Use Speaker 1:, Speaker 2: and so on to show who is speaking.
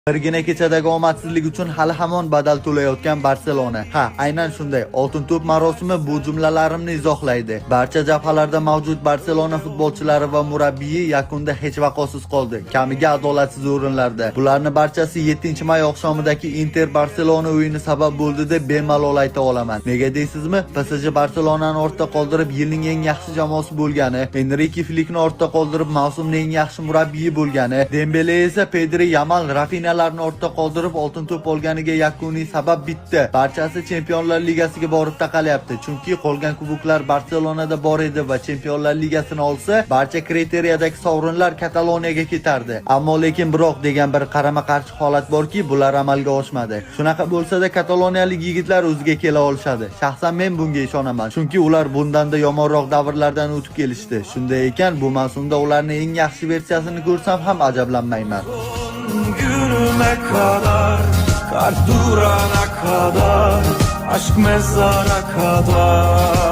Speaker 1: Birgina kechadagi omadsizlik uchun hali hamon badal to'layotgan Barselona. Ha, aynan shunday. Oltin to'p marosimi bu jumlalarimni izohlaydi. Barcha jabhalarda mavjud Barselona futbolchilari va murabbiyi yakunda hech vaqosiz qoldi. Kamiga adolatsiz o'rinlarda. Bularning barchasi 7-may oqshomidagi Inter Barselona o'yini sabab bo'ldi deb bemalol ayta olaman. Nega deysizmi? PSG Barselonani ortda qoldirib yilning eng yaxshi jamoasi bo'lgani, Enrique Flickni ortda qoldirib mavsumning eng yaxshi murabbiyi bo'lgani, Dembele esa Pedri, Yamal, Rafinha ortda qoldirib oltin to'p olganiga yakuniy sabab bitta. Barchasi Chempionlar Ligasiga borib taqalyapti. Chunki qolgan kuboklar Barselonada bor edi va Chempionlar Ligasini olsa, barcha kriteriyadagi sovrinlar Kataloniyaga ketardi. Ammo lekin biroq degan bir qarama-qarshi holat borki, bular amalga oshmadi. Shunaqa bo'lsa-da kataloniyalik yigitlar o'ziga kela olishadi. Shaxsan men bunga ishonaman. Chunki ular bundanda yomonroq davrlardan o'tib kelishdi. Shunday ekan, bu mavsumda ularning eng yaxshi versiyasini ko'rsam ham ajablanmayman.
Speaker 2: Günüme kadar, kalp durana kadar, aşk mezara kadar.